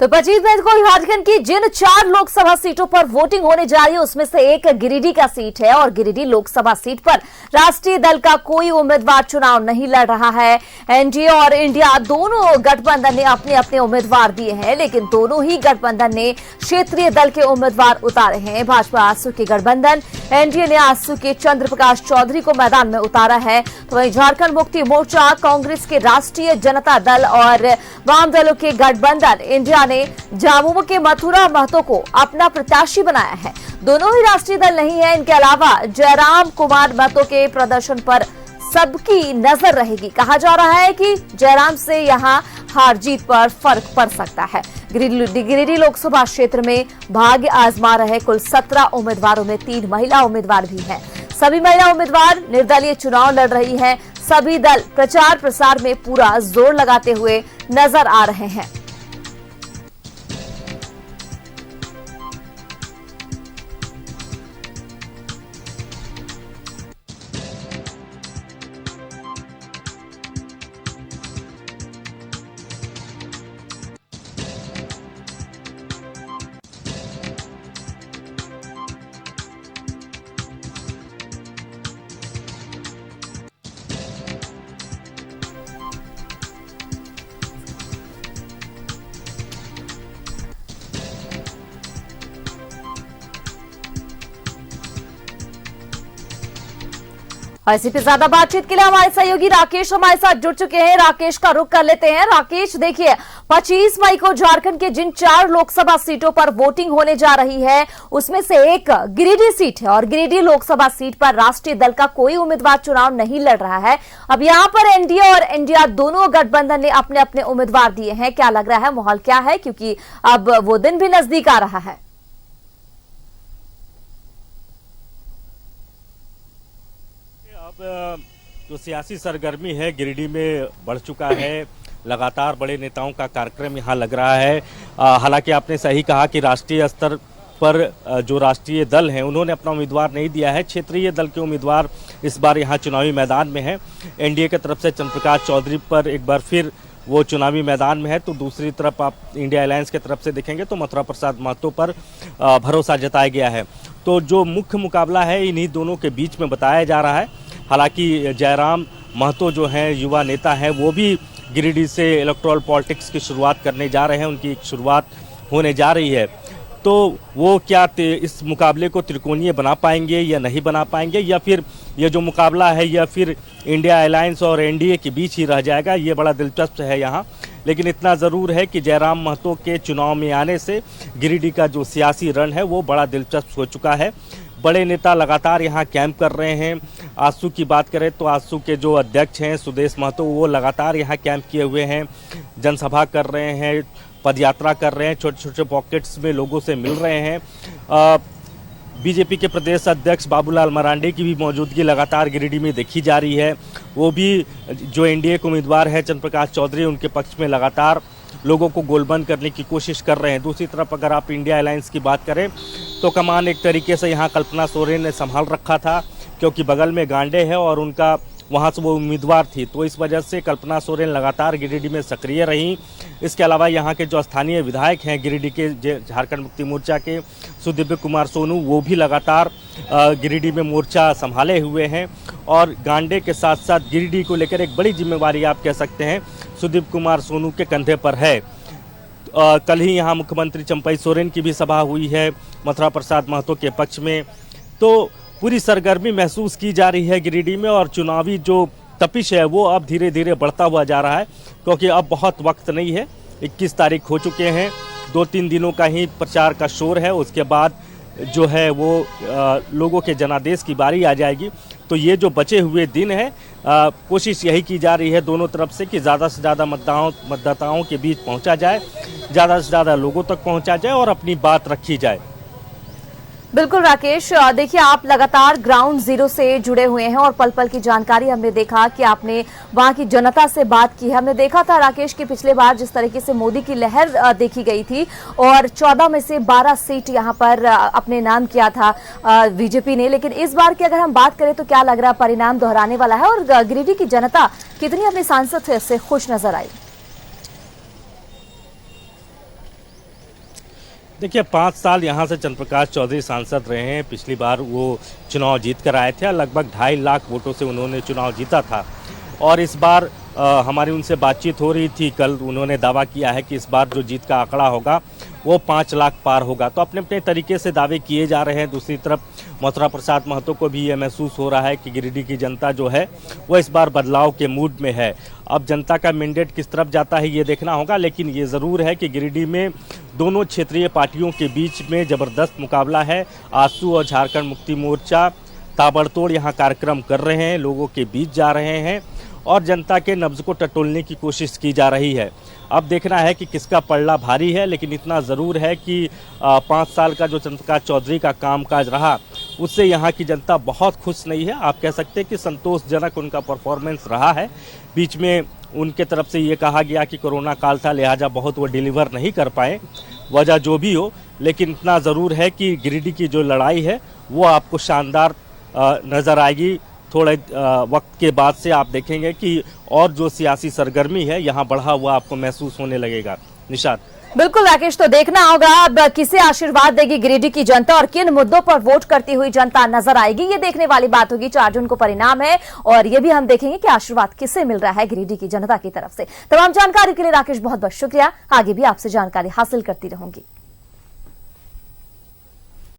तो 25 मई को झारखंड की जिन 4 लोकसभा सीटों पर वोटिंग होने जा रही है उसमें से एक गिरिडीह का सीट है और गिरिडीह लोकसभा सीट पर राष्ट्रीय दल का कोई उम्मीदवार चुनाव नहीं लड़ रहा है। एनडीए और इंडिया दोनों गठबंधन ने अपने अपने उम्मीदवार दिए हैं, लेकिन दोनों ही गठबंधन ने क्षेत्रीय दल के उम्मीदवार उतारे हैं। भाजपा आजसू के गठबंधन एनडीए ने आजसू के चंद्र प्रकाश चौधरी को मैदान में उतारा है, तो वहीं झारखंड मुक्ति मोर्चा, कांग्रेस के राष्ट्रीय जनता दल और वाम दलों के गठबंधन इंडिया ने झामुमो के मथुरा महतो को अपना प्रत्याशी बनाया है। दोनों ही राष्ट्रीय दल नहीं है। इनके अलावा जयराम कुमार महतो के प्रदर्शन पर सबकी नजर रहेगी। कहा जा रहा है कि जयराम से यहां हार जीत पर फर्क पड़ सकता है। गिरिडीह लोकसभा क्षेत्र में भाग्य आजमा रहे कुल 17 उम्मीदवारों में 3 महिला उम्मीदवार भी हैं। सभी महिला उम्मीदवार निर्दलीय चुनाव लड़ रही हैं। सभी दल प्रचार प्रसार में पूरा जोर लगाते हुए नजर आ रहे हैं। और इसी पे ज्यादा बातचीत के लिए हमारे सहयोगी राकेश हमारे साथ जुड़ चुके हैं। राकेश का रुख कर लेते हैं। राकेश, देखिए 25 मई को झारखंड के जिन 4 लोकसभा सीटों पर वोटिंग होने जा रही है उसमें से एक गिरिडीह सीट है और गिरिडीह लोकसभा सीट पर राष्ट्रीय दल का कोई उम्मीदवार चुनाव नहीं लड़ रहा है। अब यहां पर एनडीए और इंडिया दोनों गठबंधन ने अपने अपने उम्मीदवार दिए हैं। क्या लग रहा है, माहौल क्या है, क्योंकि अब वो दिन भी नजदीक आ रहा है? जो सियासी सरगर्मी है गिरिडीह में बढ़ चुका है। लगातार बड़े नेताओं का कार्यक्रम यहाँ लग रहा है। हालांकि आपने सही कहा कि राष्ट्रीय स्तर पर जो राष्ट्रीय दल हैं उन्होंने अपना उम्मीदवार नहीं दिया है। क्षेत्रीय दल के उम्मीदवार इस बार यहाँ चुनावी मैदान में हैं। एनडीए की तरफ से चंद्र प्रकाश चौधरी पर एक बार फिर वो चुनावी मैदान में है, तो दूसरी तरफ आप इंडिया अलायंस की तरफ से देखेंगे तो मथुरा प्रसाद महतो पर भरोसा जताया गया है। तो जो मुख्य मुकाबला है इन्हीं दोनों के बीच में बताया जा रहा है। हालांकि जयराम महतो जो हैं युवा नेता हैं वो भी गिरिडीह से इलेक्टोरल पॉलिटिक्स की शुरुआत करने जा रहे हैं। उनकी एक शुरुआत होने जा रही है, तो वो क्या इस मुकाबले को त्रिकोणीय बना पाएंगे या नहीं बना पाएंगे, या फिर ये जो मुकाबला है या फिर इंडिया अलायंस और एनडीए के बीच ही रह जाएगा, ये बड़ा दिलचस्प है यहाँ। लेकिन इतना ज़रूर है कि जयराम महतो के चुनाव में आने से गिरिडीह का जो सियासी रण है वो बड़ा दिलचस्प हो चुका है। बड़े नेता लगातार यहाँ कैंप कर रहे हैं। आजसू की बात करें तो आजसू के जो अध्यक्ष हैं सुदेश महतो, वो लगातार यहाँ कैंप किए हुए हैं, जनसभा कर रहे हैं, पदयात्रा कर रहे हैं, छोटे छोटे पॉकेट्स में लोगों से मिल रहे हैं। बीजेपी के प्रदेश अध्यक्ष बाबूलाल मरांडी की भी मौजूदगी लगातार गिरिडीह में देखी जा रही है। वो भी जो एनडीए के उम्मीदवार है चंद्र प्रकाश चौधरी, उनके पक्ष में लगातार लोगों को गोलबंद करने की कोशिश कर रहे हैं। दूसरी तरफ अगर आप इंडिया अलायंस की बात करें तो कमान एक तरीके से यहाँ कल्पना सोरेन ने संभाल रखा था, क्योंकि बगल में गांडे है और उनका वहाँ से वो उम्मीदवार थी, तो इस वजह से कल्पना सोरेन लगातार गिरिडीह में सक्रिय रहीं। इसके अलावा यहाँ के जो स्थानीय विधायक हैं गिरिडीह के झारखंड मुक्ति मोर्चा के सुदिव्य कुमार सोनू, वो भी लगातार गिरिडीह में मोर्चा संभाले हुए हैं। और गांडे के साथ साथ गिरिडीह को लेकर एक बड़ी जिम्मेवारी आप कह सकते हैं सुदिव्य कुमार सोनू के कंधे पर है। कल ही यहाँ मुख्यमंत्री चंपई सोरेन की भी सभा हुई है मथुरा प्रसाद महतो के पक्ष में। तो पूरी सरगर्मी महसूस की जा रही है गिरिडीह में और चुनावी जो तपिश है वो अब धीरे धीरे बढ़ता हुआ जा रहा है, क्योंकि अब बहुत वक्त नहीं है। 21 तारीख हो चुके हैं, 2-3 दिनों का ही प्रचार का शोर है। उसके बाद जो है वो लोगों के जनादेश की बारी आ जाएगी। तो ये जो बचे हुए दिन है, कोशिश यही की जा रही है दोनों तरफ से कि ज़्यादा से ज़्यादा मतदाताओं के बीच पहुंचा जाए, ज़्यादा से ज़्यादा लोगों तक पहुंचा जाए और अपनी बात रखी जाए। बिल्कुल राकेश, देखिए आप लगातार ग्राउंड जीरो से जुड़े हुए हैं और पल पल की जानकारी हमने देखा कि आपने वहां की जनता से बात की है। हमने देखा था राकेश कि पिछले बार जिस तरीके से मोदी की लहर देखी गई थी और 14 में से 12 सीट यहां पर अपने नाम किया था बीजेपी ने, लेकिन इस बार की अगर हम बात करें तो क्या लग रहा है परिणाम दोहराने वाला है और गिरिडीह की जनता कितनी अपने सांसद से खुश नजर आई? देखिए 5 साल यहाँ से चंद्रप्रकाश चौधरी सांसद रहे हैं। पिछली बार वो चुनाव जीत कर आए थे और लगभग 2.5 लाख वोटों से उन्होंने चुनाव जीता था। और इस बार हमारी उनसे बातचीत हो रही थी, कल उन्होंने दावा किया है कि इस बार जो जीत का आंकड़ा होगा वो 5 लाख पार होगा। तो अपने अपने तरीके से दावे किए जा रहे हैं। दूसरी तरफ मथुरा प्रसाद महतो को भी ये महसूस हो रहा है कि गिरिडीह की जनता जो है वो इस बार बदलाव के मूड में है। अब जनता का मैंडेट किस तरफ जाता है ये देखना होगा, लेकिन ये ज़रूर है कि गिरिडीह में दोनों क्षेत्रीय पार्टियों के बीच में ज़बरदस्त मुकाबला है। आजसू और झारखंड मुक्ति मोर्चा ताबड़तोड़ यहाँ कार्यक्रम कर रहे हैं, लोगों के बीच जा रहे हैं और जनता के नब्ज को टटोलने की कोशिश की जा रही है। अब देखना है कि किसका पलड़ा भारी है, लेकिन इतना ज़रूर है कि 5 साल का जो चंद्रप्रकाश चौधरी का कामकाज रहा उससे यहाँ की जनता बहुत खुश नहीं है। आप कह सकते हैं कि संतोषजनक उनका परफॉर्मेंस रहा है। बीच में उनके तरफ से ये कहा गया कि कोरोना काल था, लिहाजा बहुत वो डिलीवर नहीं कर पाए, वजह जो भी हो, लेकिन इतना ज़रूर है कि गिरिडीह की जो लड़ाई है वो आपको शानदार नज़र आएगी। थोड़े वक्त के बाद से आप देखेंगे कि और जो सियासी सरगर्मी है यहाँ बढ़ा हुआ आपको महसूस होने लगेगा। निशाद। बिल्कुल राकेश, तो देखना होगा अब किसे आशीर्वाद देगी गिरिडीह की जनता और किन मुद्दों पर वोट करती हुई जनता नजर आएगी, ये देखने वाली बात होगी। 4 जून को परिणाम है और ये भी हम देखेंगे कि आशीर्वाद किसे मिल रहा है गिरिडीह की जनता की तरफ से। तमाम जानकारी के लिए राकेश बहुत बहुत शुक्रिया। आगे भी आपसे जानकारी हासिल करती रहूंगी।